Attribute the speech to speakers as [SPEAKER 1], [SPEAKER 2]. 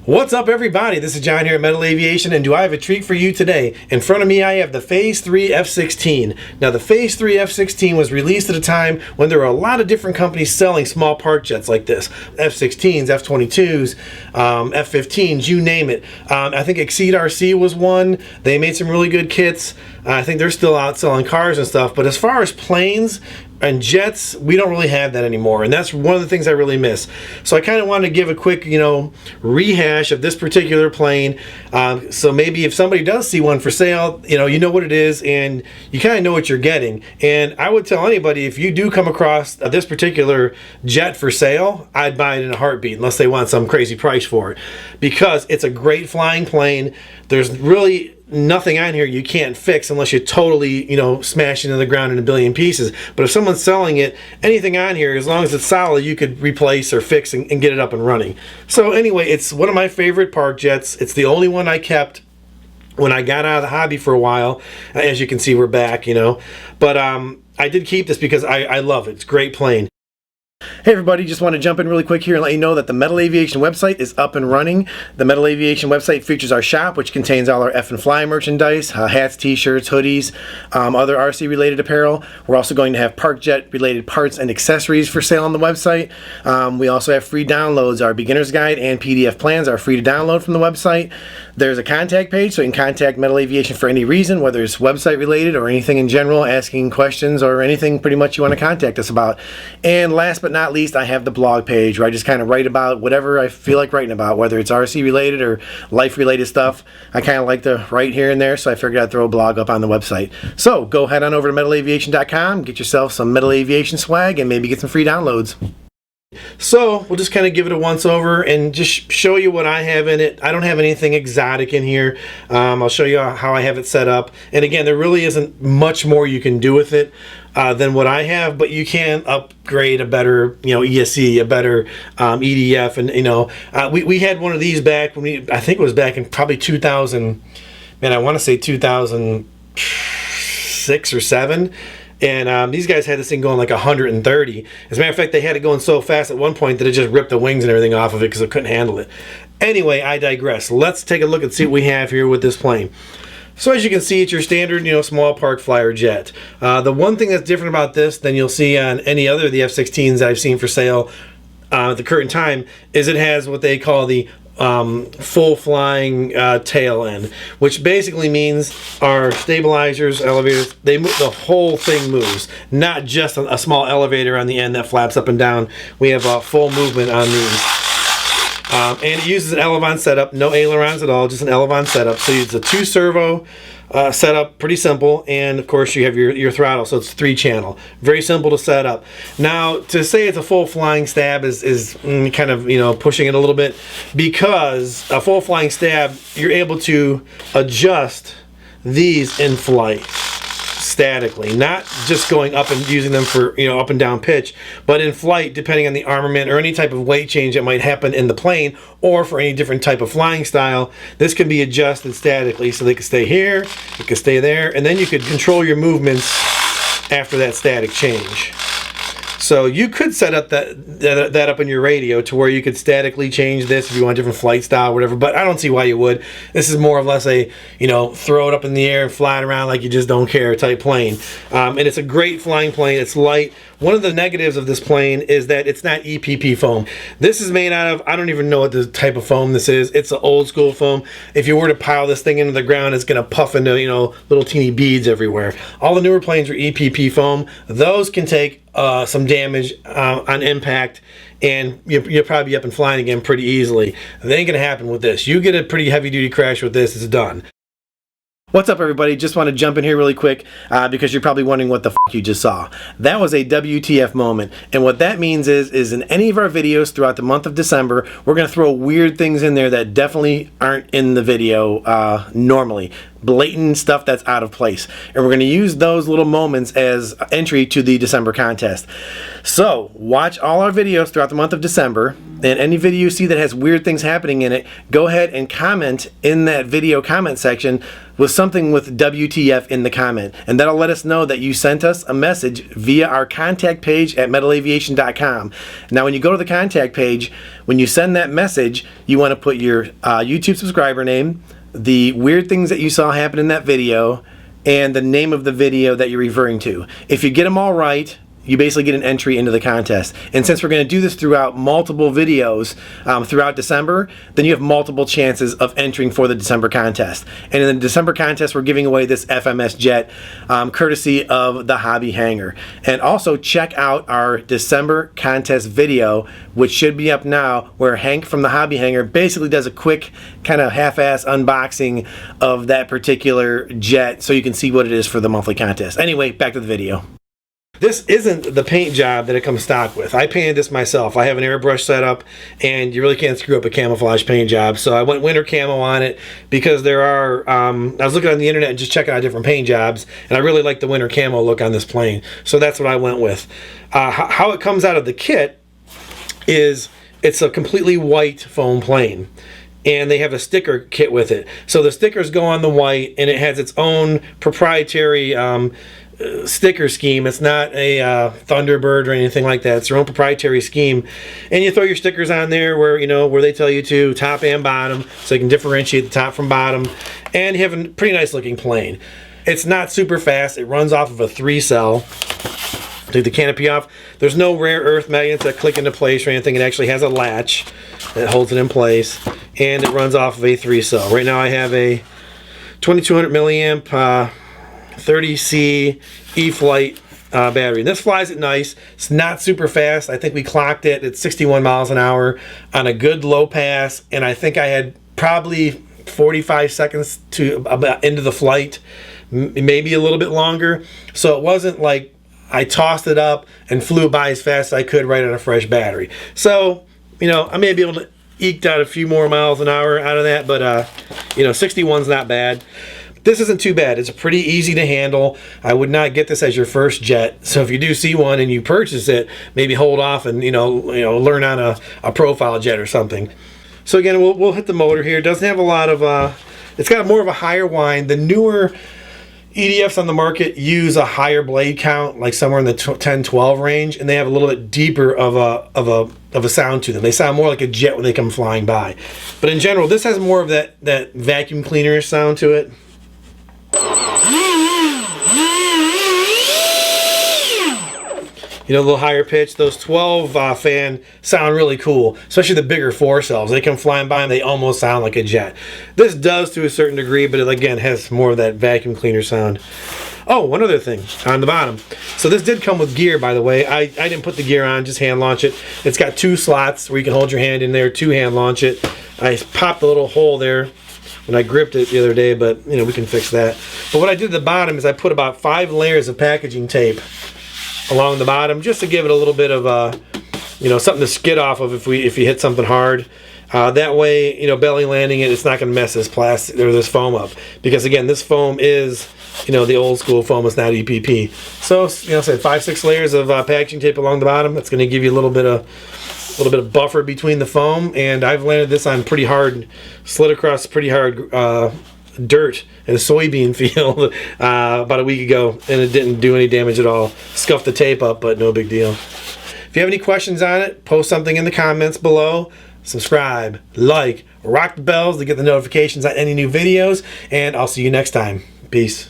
[SPEAKER 1] What's up, everybody? This is John here at Metal Aviation, and do I have a treat for you today? In front of me I have the PHASE3 F-16. Now the PHASE3 F-16 was released at a time when there were a lot of different companies selling small park jets like this. F-16s, F-22s, F-15s, you name it. I think Exceed RC was one. They made some really good kits. I think they're still out selling cars and stuff, but as far as planes and jets, we don't really have that anymore, and that's one of the things I really miss. So I kind of wanted to give a quick, rehash of this particular plane. So maybe if somebody does see one for sale, you know what it is, and you kind of know what you're getting. And I would tell anybody, if you do come across this particular jet for sale, I'd buy it in a heartbeat, unless they want some crazy price for it, because it's a great flying plane. There's really nothing on here you can't fix unless you totally, smash it into the ground in a billion pieces. But if someone's selling it, anything on here, as long as it's solid, you could replace or fix and get it up and running. So anyway, it's one of my favorite park jets. It's the only one I kept when I got out of the hobby for a while. As you can see, we're back, But I did keep this because I love it. It's a great plane. Hey everybody, just want to jump in really quick here and let you know that the Metal Aviation website is up and running. The Metal Aviation website features our shop, which contains all our F and Fly merchandise, hats, t-shirts, hoodies, other RC related apparel. We're also going to have park jet related parts and accessories for sale on the website. We also have free downloads. Our beginner's guide and PDF plans are free to download from the website. There's a contact page, so you can contact Metal Aviation for any reason, whether it's website related or anything in general, asking questions or anything pretty much you want to contact us about. And last but not least, I have the blog page where I just kind of write about whatever I feel like writing about, whether it's RC related or life related stuff. I kind of like to write here and there, so I figured I'd throw a blog up on the website. So go head on over to metalaviation.com, get yourself some Metal Aviation swag, and maybe get some free downloads. So we'll just kind of give it a once over and just show you what I have in it. I don't have anything exotic in here. I'll show you how I have it set up. And again, there really isn't much more you can do with it than what I have, but you can upgrade a better, ESC, a better EDF, and we had one of these back when I think it was back in probably 2000. Man, I want to say 2006 or 7. And these guys had this thing going like 130. As a matter of fact, they had it going so fast at one point that it just ripped the wings and everything off of it because it couldn't handle it. Anyway, I digress. Let's take a look and see what we have here with this plane. So as you can see, it's your standard, small park flyer jet. The one thing that's different about this than you'll see on any other of the F-16s I've seen for sale at the current time is it has what they call the full flying tail end, which basically means our stabilizers, elevators, they move, the whole thing moves, not just a small elevator on the end that flaps up and down. We have a full movement on these. And it uses an elevon setup, no ailerons at all, just an elevon setup. So it's a 2-servo setup, pretty simple, and of course you have your throttle, so it's 3-channel. Very simple to set up. Now, to say it's a full flying stab is kind of pushing it a little bit, because a full flying stab, you're able to adjust these in flight statically, not just going up and using them for up and down pitch, but in flight, depending on the armament or any type of weight change that might happen in the plane, or for any different type of flying style, this can be adjusted statically, so they can stay here, it can stay there, and then you could control your movements after that static change. So you could set up that up in your radio to where you could statically change this if you want a different flight style or whatever, but I don't see why you would. This is more or less a, throw it up in the air and fly it around like you just don't care type plane. And it's a great flying plane. It's light. One of the negatives of this plane is that it's not EPP foam. This is made out of, I don't even know what the type of foam this is. It's an old school foam. If you were to pile this thing into the ground, it's going to puff into, little teeny beads everywhere. All the newer planes are EPP foam. Those can take some damage on impact, and you'll probably be up and flying again pretty easily. That ain't going to happen with this. You get a pretty heavy duty crash with this, it's done. What's up, everybody? Just want to jump in here really quick because you're probably wondering what the f you just saw. That was a WTF moment, and what that means is in any of our videos throughout the month of December, we're going to throw weird things in there that definitely aren't in the video normally. blatant stuff that's out of place. And we're going to use those little moments as entry to the December contest. So watch all our videos throughout the month of December, and any video you see that has weird things happening in it, go ahead and comment in that video comment section with something with WTF in the comment, and that'll let us know that you sent us a message via our contact page at metalaviation.com. Now when you go to the contact page, when you send that message, you want to put your YouTube subscriber name, the weird things that you saw happen in that video, and the name of the video that you're referring to. If you get them all right, you basically get an entry into the contest. And since we're going to do this throughout multiple videos throughout December, then you have multiple chances of entering for the December contest. And in the December contest, we're giving away this FMS jet courtesy of the Hobby Hangar. And also check out our December contest video, which should be up now, where Hank from the Hobby Hangar basically does a quick kind of half-ass unboxing of that particular jet so you can see what it is for the monthly contest. Anyway, back to the video. This isn't the paint job that it comes stock with. I painted this myself. I have an airbrush setup, and you really can't screw up a camouflage paint job. So I went winter camo on it because there are, I was looking on the internet and just checking out different paint jobs, and I really like the winter camo look on this plane. So that's what I went with. How it comes out of the kit is it's a completely white foam plane, and they have a sticker kit with it. So the stickers go on the white, and it has its own proprietary sticker scheme. It's not a Thunderbird or anything like that. It's their own proprietary scheme, and you throw your stickers on there where where they tell you to, top and bottom, so you can differentiate the top from bottom, and you have a pretty nice looking plane. It's not super fast. It runs off of a 3-cell. Take the canopy off. There's no rare earth magnets that click into place or anything. It actually has a latch that holds it in place, and it runs off of a 3-cell. Right now I have a 2200 milliamp 30C E-Flight battery. And this flies it nice. It's not super fast. I think we clocked it at 61 miles an hour on a good low pass, and I think I had probably 45 seconds to about into the flight, maybe a little bit longer. So it wasn't like I tossed it up and flew by as fast as I could right on a fresh battery. So, I may be able to eke out a few more miles an hour out of that, but 61's not bad. This isn't too bad. It's pretty easy to handle. I would not get this as your first jet. So if you do see one and you purchase it, maybe hold off and learn on a profile jet or something. So again, we'll hit the motor here. It doesn't have a lot of it's got more of a higher wind. The newer EDFs on the market use a higher blade count, like somewhere in the 10-12 range, and they have a little bit deeper of a sound to them. They sound more like a jet when they come flying by. But in general, this has more of that vacuum cleaner sound to it. A little higher pitch. Those 12 fan sound really cool, especially the bigger 4-cells. They come flying by and they almost sound like a jet. This does to a certain degree, but it again has more of that vacuum cleaner sound. Oh, one other thing on the bottom. So this did come with gear, by the way. I didn't put the gear on, just hand launch it. It's got 2 slots where you can hold your hand in there to hand launch it. I popped a little hole there when I gripped it the other day, but we can fix that. But what I did at the bottom is I put about 5 layers of packaging tape along the bottom, just to give it a little bit of something to skid off of if you hit something hard. That way, belly landing it's not going to mess this plastic or this foam up, because again, this foam is the old school foam. It's not EPP. So say 5-6 layers of packaging tape along the bottom. That's going to give you a little bit of buffer between the foam. And I've landed this on pretty hard, slid across pretty hard dirt in a soybean field about a week ago, and it didn't do any damage at all. Scuffed the tape up, but no big deal. If you have any questions on it, post something in the comments below. Subscribe, like, rock the bells to get the notifications on any new videos, and I'll see you next time. Peace.